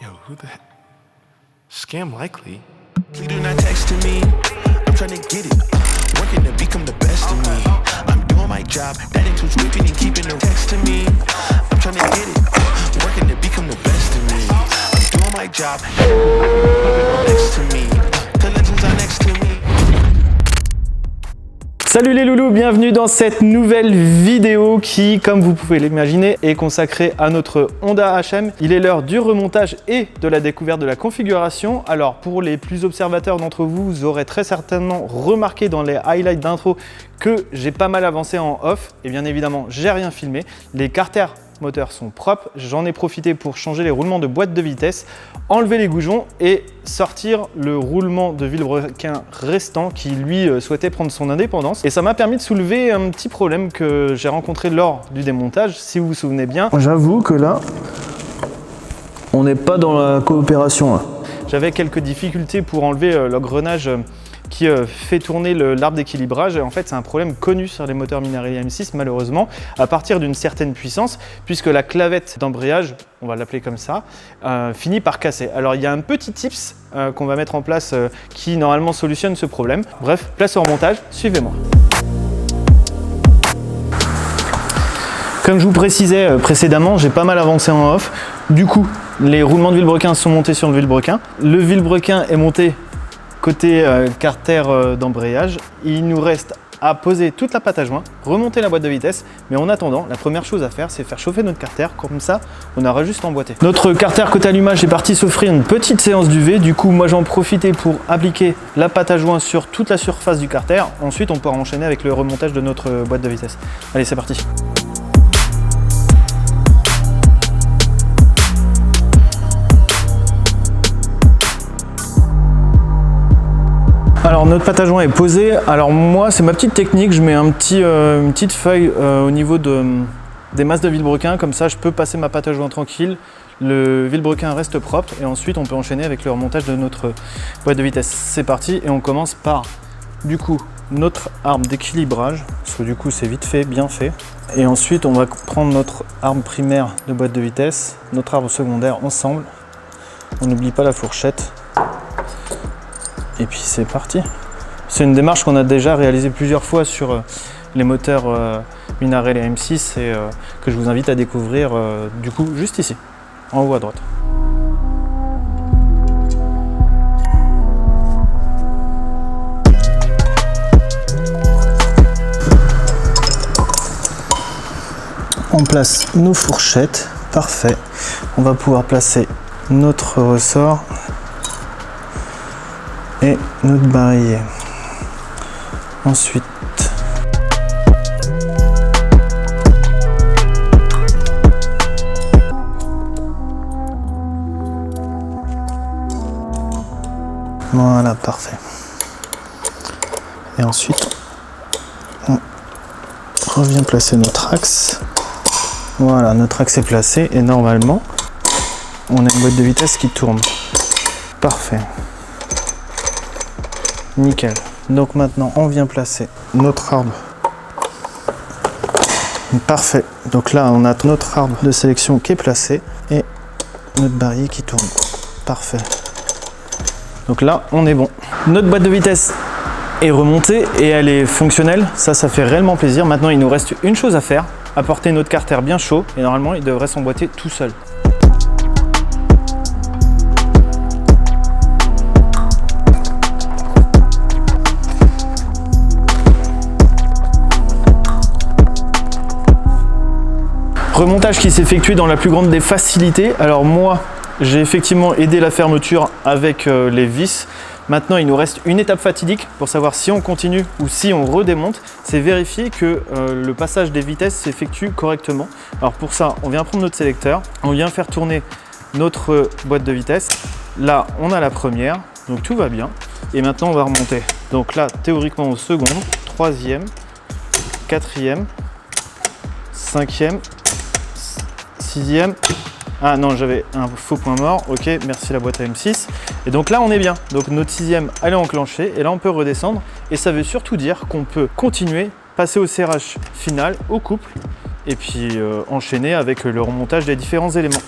Yo, who the heck? Scam likely. Please do not text to me. I'm trying to get it. Working to become the best of me. I'm doing my job. That includes whipping and keeping the text to me. I'm trying to get it. Working to become the best of me. I'm doing my job. Next to me. The legends are next to me. Salut les loulous, bienvenue dans cette nouvelle vidéo qui, comme vous pouvez l'imaginer, est consacrée à notre Honda HM. Il est l'heure du remontage et de la découverte de la configuration. Alors pour les plus observateurs d'entre vous, vous aurez très certainement remarqué dans les highlights d'intro que j'ai pas mal avancé en off. Et bien évidemment, j'ai rien filmé. Les carters moteurs sont propres. J'en ai profité pour changer les roulements de boîte de vitesse, enlever les goujons et sortir le roulement de vilebrequin restant qui lui souhaitait prendre son indépendance. Et ça m'a permis de soulever un petit problème que j'ai rencontré lors du démontage, si vous vous souvenez bien. J'avoue que là, on n'est pas dans la coopération là. J'avais quelques difficultés pour enlever l'engrenage qui fait tourner l'arbre d'équilibrage. En fait, c'est un problème connu sur les moteurs Minarelli M6, malheureusement, à partir d'une certaine puissance, puisque la clavette d'embrayage, on va l'appeler comme ça, finit par casser. Alors, il y a un petit tips qu'on va mettre en place qui, normalement, solutionne ce problème. Bref, place au remontage, suivez-moi. Comme je vous précisais précédemment, j'ai pas mal avancé en off. Du coup, les roulements de vilebrequin sont montés sur le vilebrequin. Le vilebrequin est monté côté carter d'embrayage. Il nous reste à poser toute la pâte à joint, remonter la boîte de vitesse, mais en attendant, la première chose à faire, c'est faire chauffer notre carter, comme ça, on aura juste emboîté. Notre carter côté allumage est parti s'offrir une petite séance d'UV, du coup, moi j'en profitais pour appliquer la pâte à joint sur toute la surface du carter. Ensuite, on pourra enchaîner avec le remontage de notre boîte de vitesse. Allez, c'est parti. Alors notre pâte à joint est posée. Alors moi c'est ma petite technique, je mets une petite feuille au niveau des masses de vilebrequin, comme ça je peux passer ma pâte à joint tranquille, le vilebrequin reste propre et ensuite on peut enchaîner avec le remontage de notre boîte de vitesse. C'est parti et on commence par du coup notre arbre d'équilibrage, parce que du coup c'est vite fait, bien fait. Et ensuite on va prendre notre arbre primaire de boîte de vitesse, notre arbre secondaire ensemble. On n'oublie pas la fourchette. Et puis c'est parti. C'est une démarche qu'on a déjà réalisée plusieurs fois sur les moteurs Minarelli M6 et que je vous invite à découvrir du coup juste ici, en haut à droite. On place nos fourchettes, parfait. On va pouvoir placer notre ressort et notre barillet. Ensuite, voilà, parfait. Et ensuite, on revient placer notre axe. Voilà, notre axe est placé et normalement, on a une boîte de vitesse qui tourne. Parfait. Nickel. Donc maintenant, on vient placer notre arbre. Parfait. Donc là, on a notre arbre de sélection qui est placé et notre barillet qui tourne. Parfait. Donc là, on est bon. Notre boîte de vitesse est remontée et elle est fonctionnelle. Ça fait réellement plaisir. Maintenant, il nous reste une chose à faire, apporter notre carter bien chaud et normalement, il devrait s'emboîter tout seul. Remontage qui s'effectue dans la plus grande des facilités. Alors moi, j'ai effectivement aidé la fermeture avec les vis. Maintenant, il nous reste une étape fatidique pour savoir si on continue ou si on redémonte. C'est vérifier que le passage des vitesses s'effectue correctement. Alors pour ça, on vient prendre notre sélecteur, on vient faire tourner notre boîte de vitesse. Là, on a la première, donc tout va bien. Et maintenant, on va remonter. Donc là, théoriquement au second, troisième, quatrième, cinquième, sixième. Ah non, j'avais un faux point mort. Ok, merci la boîte à M6. Et donc là, on est bien. Donc notre sixième, elle est enclenchée. Et là, on peut redescendre. Et ça veut surtout dire qu'on peut continuer, passer au serrage final, au couple. Et puis enchaîner avec le remontage des différents éléments.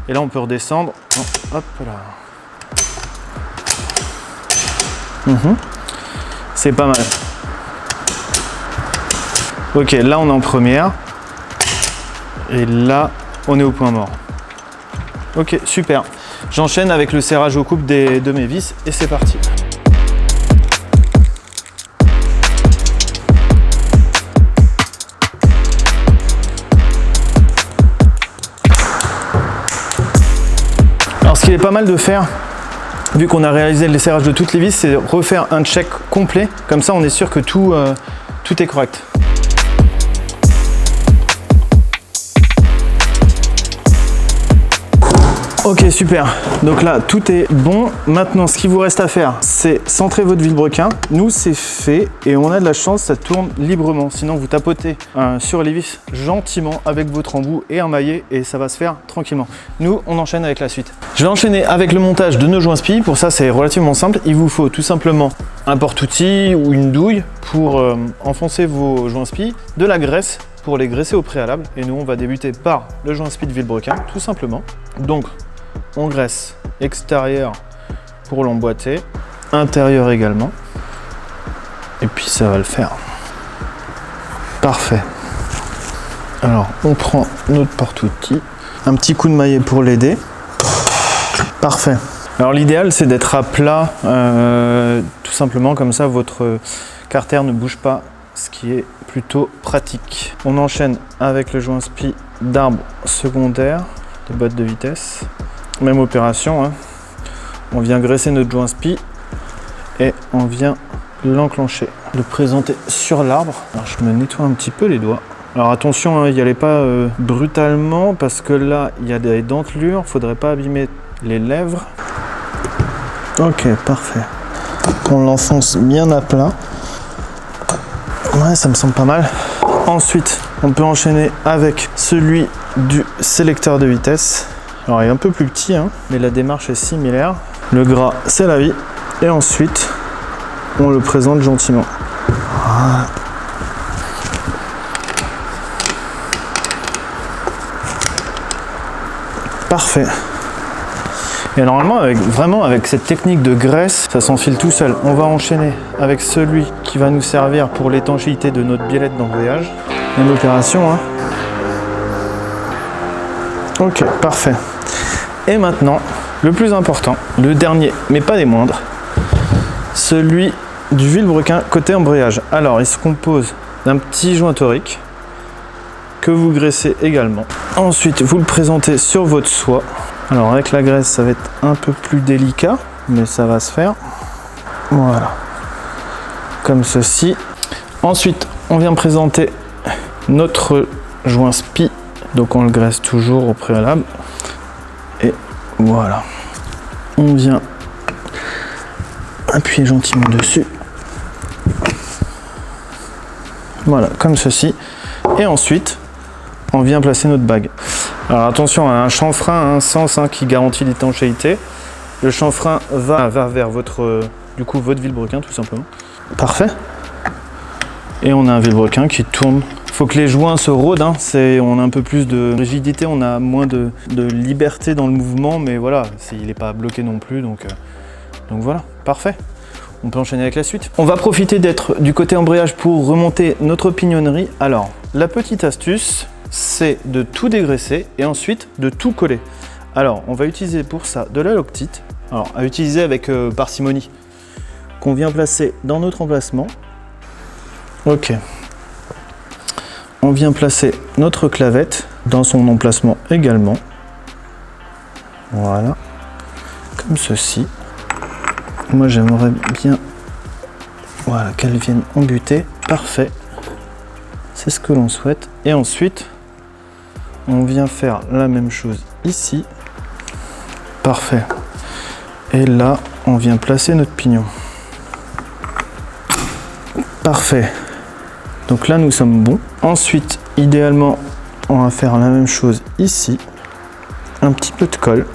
Et là, on peut redescendre. Hop là. C'est pas mal. Ok, là, on est en première. Et là, on est au point mort. Ok, super. J'enchaîne avec le serrage au couple de mes vis et c'est parti. Alors, ce qu'il est pas mal de faire, vu qu'on a réalisé les serrages de toutes les vis, c'est refaire un check complet. Comme ça, on est sûr que tout est correct. Ok, super. Donc là, tout est bon. Maintenant, ce qu'il vous reste à faire, c'est centrer votre vilebrequin. Nous, c'est fait et on a de la chance, ça tourne librement. Sinon, vous tapotez sur les vis gentiment avec votre embout et un maillet et ça va se faire tranquillement. Nous, on enchaîne avec la suite. Je vais enchaîner avec le montage de nos joints spi. Pour ça, c'est relativement simple. Il vous faut tout simplement un porte-outil ou une douille pour enfoncer vos joints spi, de la graisse pour les graisser au préalable. Et nous, on va débuter par le joint spi de vilebrequin, tout simplement. Donc, on graisse extérieur pour l'emboîter, intérieur également. Et puis ça va le faire. Parfait. Alors, on prend notre porte-outil, un petit coup de maillet pour l'aider. Parfait. Alors l'idéal, c'est d'être à plat, tout simplement, comme ça votre carter ne bouge pas, ce qui est plutôt pratique. On enchaîne avec le joint spi d'arbre secondaire, de boîte de vitesse. Même opération, hein. On vient graisser notre joint spi et on vient l'enclencher, le présenter sur l'arbre. Alors je me nettoie un petit peu les doigts. Alors attention, hein, n'y allez pas brutalement parce que là il y a des dentelures, faudrait pas abîmer les lèvres. Ok, parfait. On l'enfonce bien à plat. Ouais, ça me semble pas mal. Ensuite, on peut enchaîner avec celui du sélecteur de vitesse. Alors il est un peu plus petit, hein, mais la démarche est similaire. Le gras, c'est la vie. Et ensuite, on le présente gentiment. Voilà. Parfait. Et normalement, avec cette technique de graisse, ça s'enfile tout seul. On va enchaîner avec celui qui va nous servir pour l'étanchéité de notre biellette d'embrayage. Même opération, hein. Ok, parfait. Et maintenant, le plus important, le dernier, mais pas des moindres, celui du vilebrequin côté embrayage. Alors, il se compose d'un petit joint torique que vous graissez également. Ensuite, vous le présentez sur votre soie. Alors, avec la graisse, ça va être un peu plus délicat, mais ça va se faire. Voilà. Comme ceci. Ensuite, on vient présenter notre joint spi. Donc, on le graisse toujours au préalable. Et voilà. On vient appuyer gentiment dessus. Voilà, comme ceci. Et ensuite, on vient placer notre bague. Alors attention, un chanfrein a un sens qui garantit l'étanchéité. Le chanfrein va vers votre vilebrequin tout simplement. Parfait. Et on a un vilebrequin qui tourne. Il faut que les joints se rôdent, hein. On a un peu plus de rigidité, on a moins de liberté dans le mouvement, mais voilà, il n'est pas bloqué non plus, donc voilà, parfait. On peut enchaîner avec la suite. On va profiter d'être du côté embrayage pour remonter notre pignonnerie. Alors, la petite astuce, c'est de tout dégraisser et ensuite de tout coller. Alors, on va utiliser pour ça de la loctite, alors à utiliser avec parcimonie, qu'on vient placer dans notre emplacement. Ok. On vient placer notre clavette dans son emplacement également. Voilà. Comme ceci. Moi, j'aimerais bien qu'elle vienne embuter. Parfait. C'est ce que l'on souhaite. Et ensuite, on vient faire la même chose ici. Parfait. Et là, on vient placer notre pignon. Parfait. Donc là, nous sommes bons. Ensuite, idéalement, on va faire la même chose ici. Un petit peu de colle.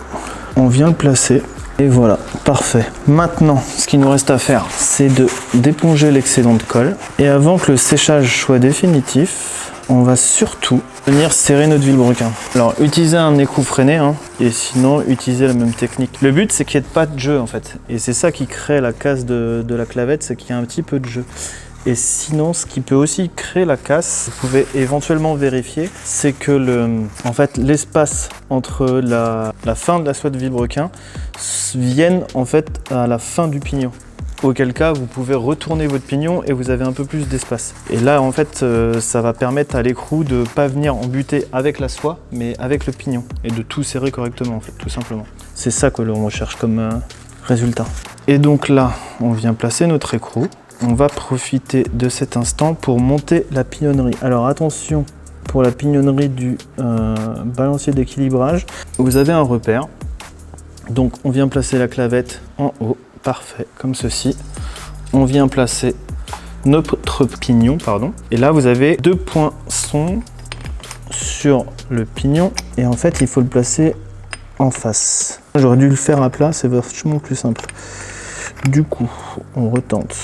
On vient le placer. Et voilà, parfait. Maintenant, ce qu'il nous reste à faire, c'est d'éponger l'excédent de colle. Et avant que le séchage soit définitif, on va surtout venir serrer notre vilebrequin. Alors, utilisez un écrou freiné, hein, et sinon, utilisez la même technique. Le but, c'est qu'il n'y ait pas de jeu, en fait. Et c'est ça qui crée la casse de la clavette, c'est qu'il y a un petit peu de jeu. Et sinon, ce qui peut aussi créer la casse, vous pouvez éventuellement vérifier, c'est que en fait, l'espace entre la fin de la soie de vilebrequin vienne en fait à la fin du pignon. Auquel cas, vous pouvez retourner votre pignon et vous avez un peu plus d'espace. Et là, en fait, ça va permettre à l'écrou de ne pas venir embuter avec la soie, mais avec le pignon. Et de tout serrer correctement, en fait, tout simplement. C'est ça que l'on recherche comme résultat. Et donc là, on vient placer notre écrou. On va profiter de cet instant pour monter la pignonnerie. Alors attention, pour la pignonnerie du balancier d'équilibrage, vous avez un repère. Donc on vient placer la clavette en haut, parfait, comme ceci. On vient placer notre pignon, pardon. Et là vous avez 2 poinçons sur le pignon. Et en fait il faut le placer en face. J'aurais dû le faire à plat, c'est vachement plus simple. Du coup, on retente.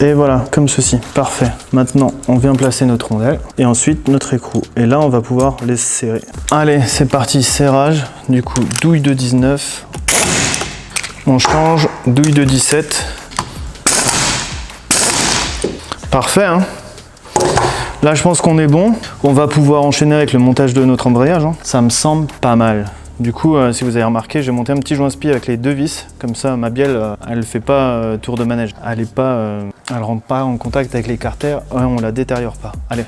Et voilà, comme ceci, parfait. Maintenant, on vient placer notre rondelle et ensuite notre écrou. Et là, on va pouvoir les serrer. Allez, c'est parti, serrage. Du coup, douille de 19. On change, douille de 17. Parfait, hein? Là, je pense qu'on est bon. On va pouvoir enchaîner avec le montage de notre embrayage, hein. Ça me semble pas mal. Du coup, si vous avez remarqué, j'ai monté un petit joint spi avec les 2 vis. Comme ça, ma bielle, elle ne fait pas tour de manège. Elle rentre pas en contact avec les carters. On la détériore pas. Allez.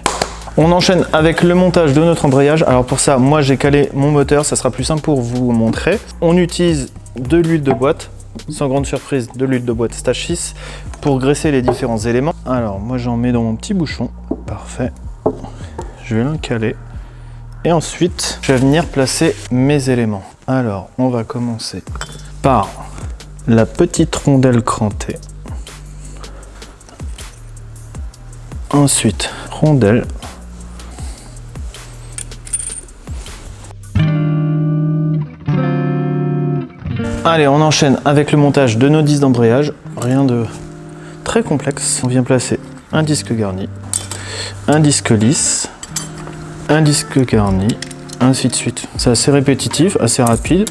On enchaîne avec le montage de notre embrayage. Alors pour ça, moi j'ai calé mon moteur. Ça sera plus simple pour vous montrer. On utilise de l'huile de boîte. Sans grande surprise, de l'huile de boîte Stage 6 pour graisser les différents éléments. Alors moi j'en mets dans mon petit bouchon. Parfait. Je vais l'incaler. Et ensuite, je vais venir placer mes éléments. Alors, on va commencer par la petite rondelle crantée. Ensuite, rondelle. Allez, on enchaîne avec le montage de nos disques d'embrayage. Rien de très complexe. On vient placer un disque garni, un disque lisse, un disque garni, ainsi de suite. C'est assez répétitif, assez rapide.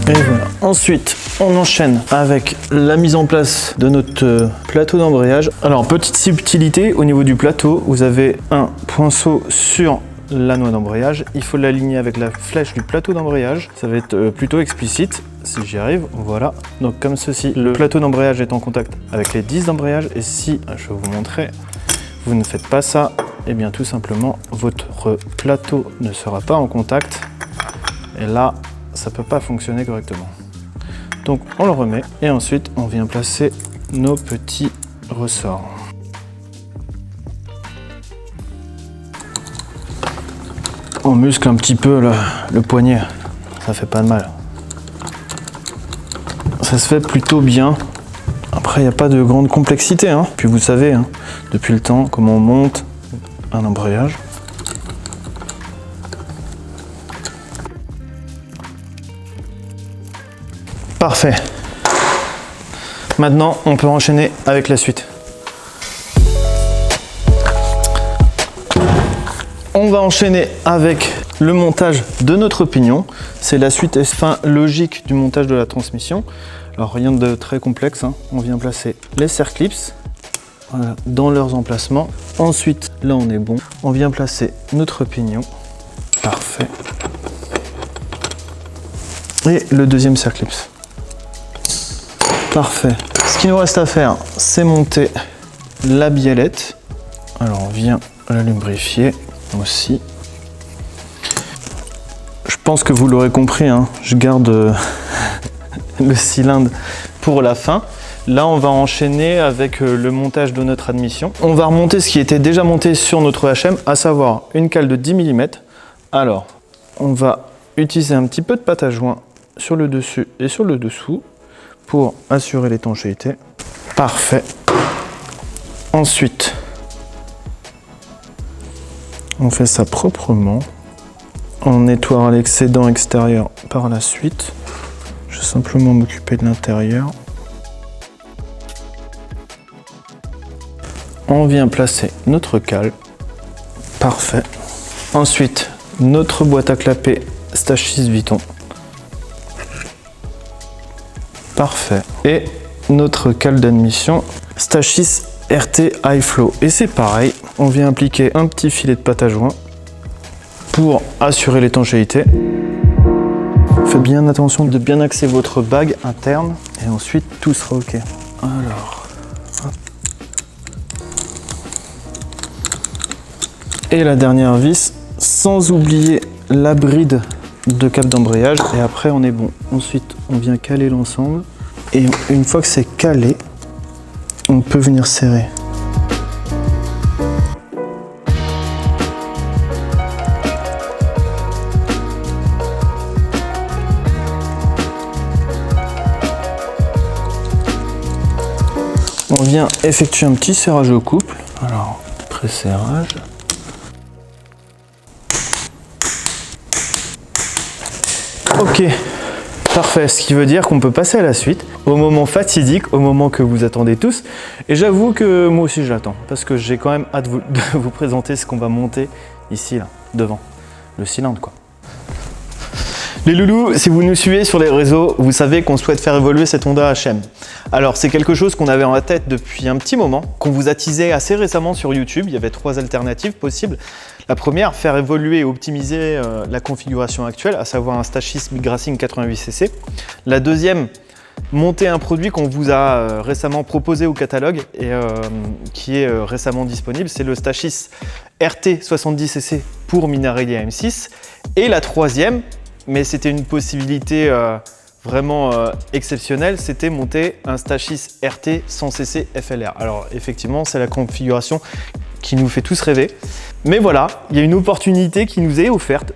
Et voilà. Ensuite, on enchaîne avec la mise en place de notre plateau d'embrayage. Alors, petite subtilité, au niveau du plateau, vous avez un poinceau sur la noix d'embrayage. Il faut l'aligner avec la flèche du plateau d'embrayage. Ça va être plutôt explicite. Si j'y arrive, voilà. Donc comme ceci, le plateau d'embrayage est en contact avec les disques d'embrayage. Et si, je vais vous montrer, vous ne faites pas ça, et bien tout simplement, votre plateau ne sera pas en contact. Et là, ça ne peut pas fonctionner correctement. Donc on le remet et ensuite on vient placer nos petits ressorts. On muscle un petit peu le poignet, ça fait pas de mal. Ça se fait plutôt bien. Après, il n'y a pas de grande complexité, hein. Puis vous savez, hein, depuis le temps, comment on monte un embrayage. Parfait. Maintenant, on peut enchaîner avec la suite. On va enchaîner avec le montage de notre pignon. C'est la suite et fin logique du montage de la transmission. Alors rien de très complexe, hein. On vient placer les circlips, voilà, dans leurs emplacements. Ensuite, là on est bon. On vient placer notre pignon. Parfait. Et le deuxième circlips. Parfait. Ce qu'il nous reste à faire, c'est monter la biellette. Alors on vient la lubrifier aussi. Je pense que vous l'aurez compris, hein, je garde le cylindre pour la fin. Là, on va enchaîner avec le montage de notre admission. On va remonter ce qui était déjà monté sur notre HM, à savoir une cale de 10 mm. Alors, on va utiliser un petit peu de pâte à joint sur le dessus et sur le dessous pour assurer l'étanchéité. Parfait. Ensuite, on fait ça proprement. On nettoie l'excédent extérieur par la suite. Je vais simplement m'occuper de l'intérieur. on vient placer notre cale. Parfait. Ensuite, notre boîte à clapper Stachys Vuitton. Parfait. Et notre cale d'admission Stachys RT High Flow. Et c'est pareil, on vient appliquer un petit filet de pâte à joint pour assurer l'étanchéité. Faites bien attention de bien axer votre bague interne et ensuite tout sera ok. Alors, hop. Et la dernière vis, sans oublier la bride de cap d'embrayage et après on est bon. Ensuite on vient caler l'ensemble et une fois que c'est calé, on peut venir serrer. On vient effectuer un petit serrage au couple. Alors, pré-serrage. Ok, parfait. Ce qui veut dire qu'on peut passer à la suite, au moment fatidique, au moment que vous attendez tous. Et j'avoue que moi aussi je l'attends, parce que j'ai quand même hâte de vous présenter ce qu'on va monter ici, là, devant. Le cylindre, quoi. Les loulous, si vous nous suivez sur les réseaux, vous savez qu'on souhaite faire évoluer cette Honda HM. Alors c'est quelque chose qu'on avait en tête depuis un petit moment, qu'on vous a teasé assez récemment sur YouTube. Il y avait 3 alternatives possibles. La première, faire évoluer et optimiser la configuration actuelle, à savoir un Stachys Big Racing 88cc. La deuxième, monter un produit qu'on vous a récemment proposé au catalogue et qui est récemment disponible, c'est le Stachys RT 70cc pour Minarelli AM6. Et la troisième, mais c'était une possibilité vraiment exceptionnelle, c'était monter un Stachys RT 100cc FLR. Alors effectivement, c'est la configuration qui nous fait tous rêver. Mais voilà, il y a une opportunité qui nous est offerte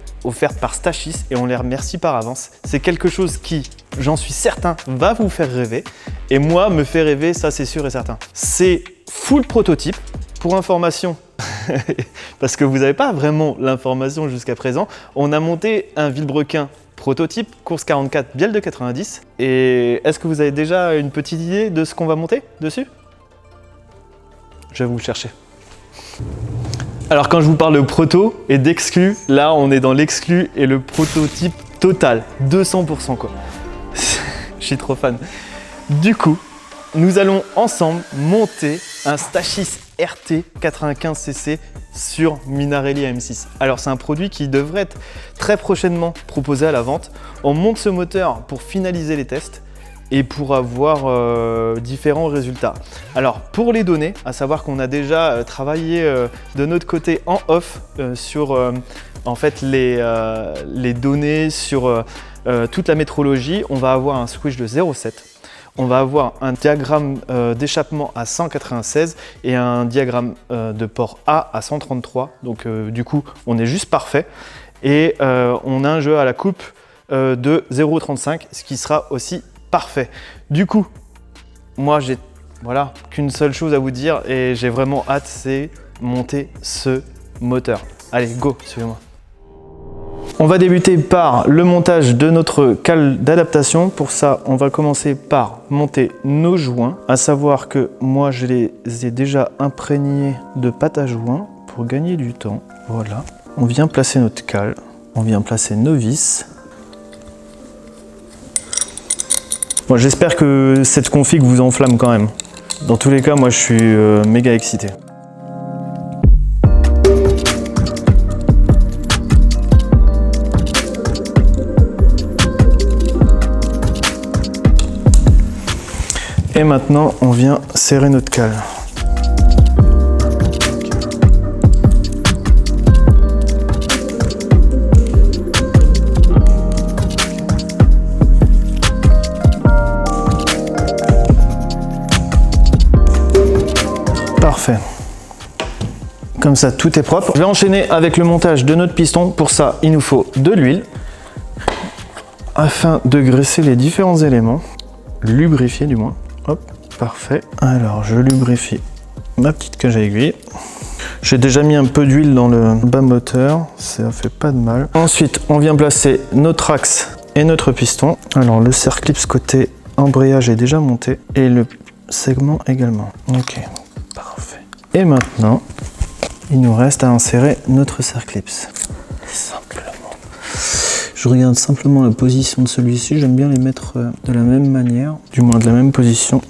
par Stachys et on les remercie par avance. C'est quelque chose qui, j'en suis certain, va vous faire rêver. Et moi, me fait rêver, ça c'est sûr et certain. C'est full prototype. Pour information, parce que vous n'avez pas vraiment l'information jusqu'à présent, on a monté un Vilebrequin prototype, course 44, bielle de 90. Et est-ce que vous avez déjà une petite idée de ce qu'on va monter dessus? Je vais vous le chercher. Alors quand je vous parle de proto et d'exclu, là on est dans l'exclu et le prototype total, 200% quoi. Je suis trop fan. Du coup, nous allons ensemble monter un Stachys RT 95cc sur Minarelli AM6. Alors c'est un produit qui devrait être très prochainement proposé à la vente. On monte ce moteur pour finaliser les tests et pour avoir différents résultats. Alors pour les données, à savoir qu'on a déjà travaillé de notre côté en off sur en fait les données, sur toute la métrologie. On va avoir un switch de 0,7. On va avoir un diagramme d'échappement à 196 et un diagramme de port A à 133. Donc du coup, on est juste parfait. Et on a un jeu à la coupe de 0,35, ce qui sera aussi parfait. Du coup, moi j'ai voilà, qu'une seule chose à vous dire et j'ai vraiment hâte, c'est monter ce moteur. Allez, go, suivez-moi. On va débuter par le montage de notre cale d'adaptation. Pour ça, on va commencer par monter nos joints. À savoir que moi, je les ai déjà imprégnés de pâte à joint pour gagner du temps. Voilà. On vient placer notre cale. On vient placer nos vis. Bon, j'espère que cette config vous enflamme quand même. Dans tous les cas, moi, je suis méga excité. Et maintenant, on vient serrer notre cale. Parfait. Comme ça, tout est propre. Je vais enchaîner avec le montage de notre piston. Pour ça, il nous faut de l'huile afin de graisser les différents éléments, lubrifier du moins. Hop, parfait. Alors, je lubrifie ma petite cage à aiguille. J'ai déjà mis un peu d'huile dans le bas moteur, ça fait pas de mal. Ensuite, on vient placer notre axe et notre piston. Alors, le Cerclipse côté embrayage est déjà monté et le segment également. Ok, parfait. Et maintenant, il nous reste à insérer notre Cerclipse. Simplement. Je regarde simplement la position de celui-ci. J'aime bien les mettre de la même manière, Du moins de la même position.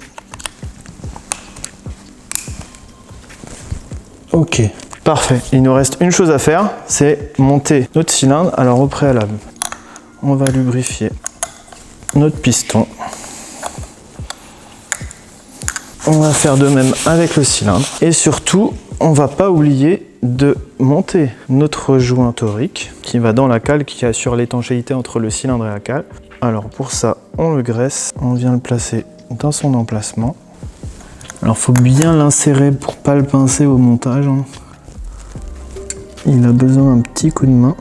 Ok. Parfait. Il nous reste une chose à faire, c'est monter notre cylindre. Alors au préalable, on va lubrifier notre piston. On va faire de même avec le cylindre. Et surtout, on va pas oublier de monter notre joint torique qui va dans la cale, qui assure l'étanchéité entre le cylindre et la cale. Alors pour ça, on le graisse, on vient le placer dans son emplacement. Alors faut bien l'insérer pour pas le pincer au montage. Il a besoin d'un petit coup de main.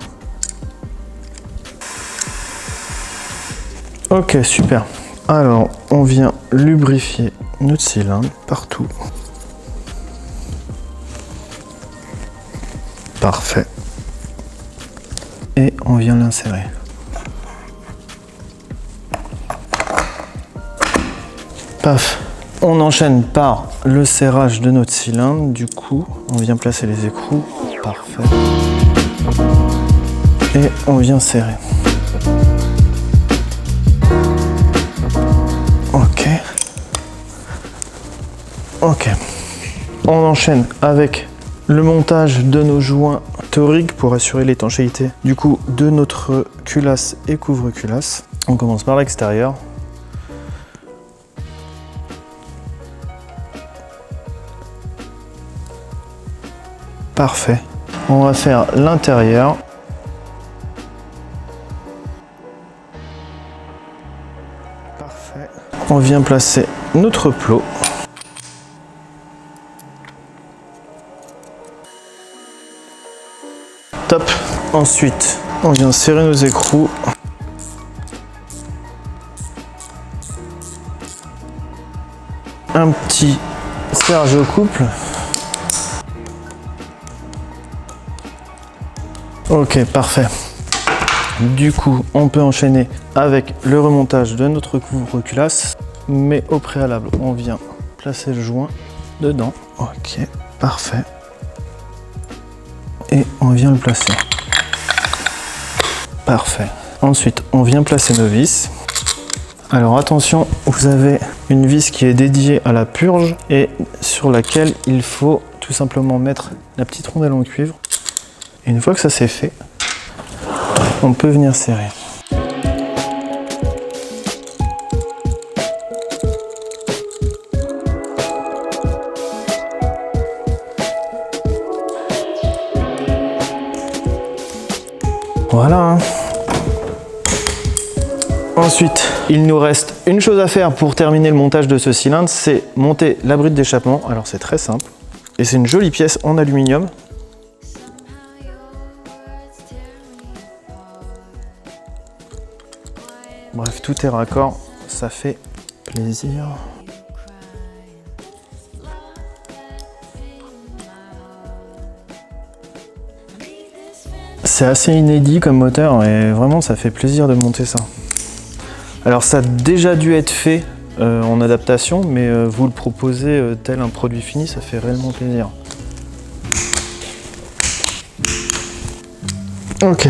Ok, super. Alors, on vient lubrifier notre cylindre partout. Parfait. Et on vient l'insérer. Paf. On enchaîne par le serrage de notre cylindre. Du coup, on vient placer les écrous. Parfait. Et on vient serrer. Ok. Ok. On enchaîne avec le montage de nos joints toriques pour assurer l'étanchéité du coup de notre culasse et couvre-culasse. On commence par l'extérieur. Parfait. On va faire l'intérieur. Parfait. On vient placer notre plot. Top. Ensuite, on vient serrer nos écrous. Un petit serrage au couple. Ok, parfait. Du coup, on peut enchaîner avec le remontage de notre couvre-culasse, mais au préalable, on vient placer le joint dedans. Ok, parfait. Et on vient le placer. Parfait. Ensuite, on vient placer nos vis. Alors attention, vous avez une vis qui est dédiée à la purge et sur laquelle il faut tout simplement mettre la petite rondelle en cuivre. Et une fois que ça c'est fait, on peut venir serrer. Voilà. Ensuite, il nous reste une chose à faire pour terminer le montage de ce cylindre, c'est monter la bride d'échappement. Alors c'est très simple. Et c'est une jolie pièce en aluminium. Bref, tout est raccord, ça fait plaisir. C'est assez inédit comme moteur et vraiment ça fait plaisir de monter ça. Alors ça a déjà dû être fait en adaptation, mais vous le proposez tel un produit fini, ça fait réellement plaisir. Ok.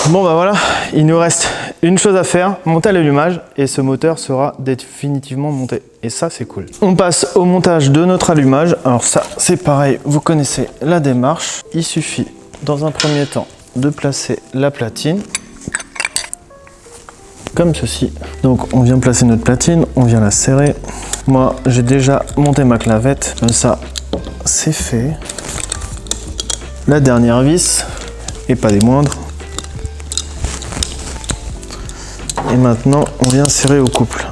Bon bah voilà, il nous reste une chose à faire, monter à l'allumage et ce moteur sera définitivement monté. Et ça c'est cool. On passe au montage de notre allumage. Alors ça c'est pareil, vous connaissez la démarche. Il suffit dans un premier temps de placer la platine. Comme ceci. Donc on vient placer notre platine, on vient la serrer. Moi j'ai déjà monté ma clavette, comme ça c'est fait. La dernière vis, et pas des moindres. Et maintenant, on vient serrer au couple.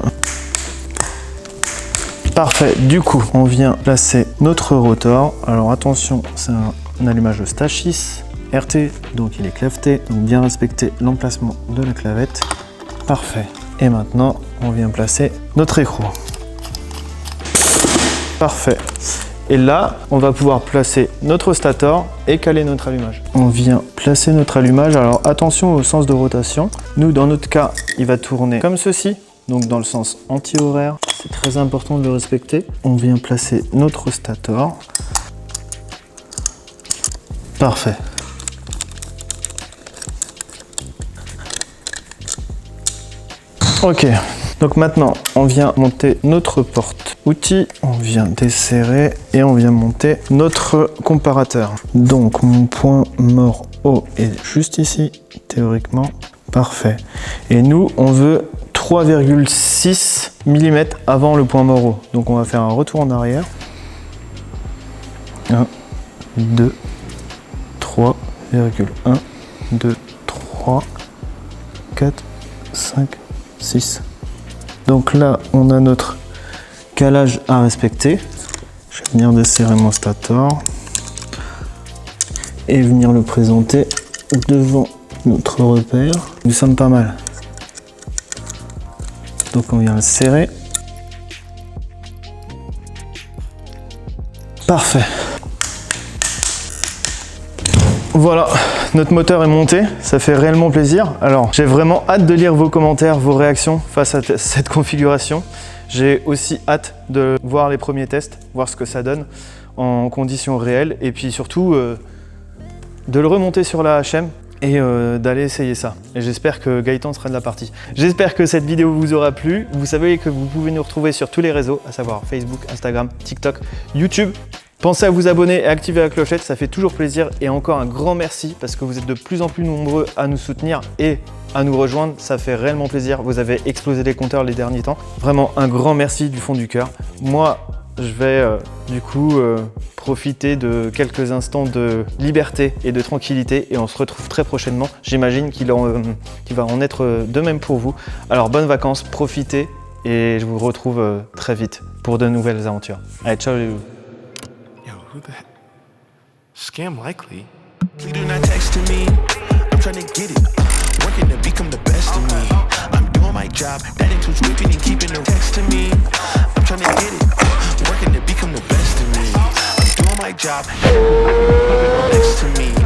Parfait. Du coup, on vient placer notre rotor. Alors attention, c'est un allumage de Stachys RT, donc il est claveté. Donc bien respecter l'emplacement de la clavette. Parfait. Et maintenant, on vient placer notre écrou. Parfait. Et là, on va pouvoir placer notre stator et caler notre allumage. On vient placer notre allumage. Alors attention au sens de rotation. Nous, dans notre cas, il va tourner comme ceci, donc dans le sens anti-horaire. c'est très important de le respecter. On vient placer notre stator. Parfait. Ok, donc maintenant on vient monter notre porte-outils, on vient desserrer et on vient monter notre comparateur. Donc mon point mort haut est juste ici, théoriquement. Parfait. Et nous, on veut 3,6 mm avant le point mort haut. Donc on va faire un retour en arrière. 1, 2, 3,1, 2, 3, 4, 5, 6. Donc là, on a notre calage à respecter. Je vais venir desserrer mon stator et venir le présenter devant notre repère. Nous sommes pas mal. Donc on vient le serrer. Parfait. Voilà, notre moteur est monté, ça fait réellement plaisir. Alors, j'ai vraiment hâte de lire vos commentaires, vos réactions face à cette configuration. J'ai aussi hâte de voir les premiers tests, voir ce que ça donne en conditions réelles et puis surtout de le remonter sur la HM et d'aller essayer ça. Et j'espère que Gaëtan sera de la partie. J'espère que cette vidéo vous aura plu. Vous savez que vous pouvez nous retrouver sur tous les réseaux, à savoir Facebook, Instagram, TikTok, YouTube. Pensez à vous abonner et activer la clochette, ça fait toujours plaisir. Et encore un grand merci parce que vous êtes de plus en plus nombreux à nous soutenir et à nous rejoindre. Ça fait réellement plaisir. Vous avez explosé les compteurs les derniers temps. Vraiment un grand merci du fond du cœur. Moi, je vais du coup profiter de quelques instants de liberté et de tranquillité et on se retrouve très prochainement. J'imagine qu'il va en être de même pour vous. Alors bonnes vacances, profitez et je vous retrouve très vite pour de nouvelles aventures. Allez, ciao les loups. Yo, who the heck? Scam likely. Please do not text to me. I'm trying to get it. Working to become the best of me. I'm doing my job. That ain't too sweeping and keeping the text to me. I'm trying to get it. Working to become the best of me. I'm doing my job. Next to me.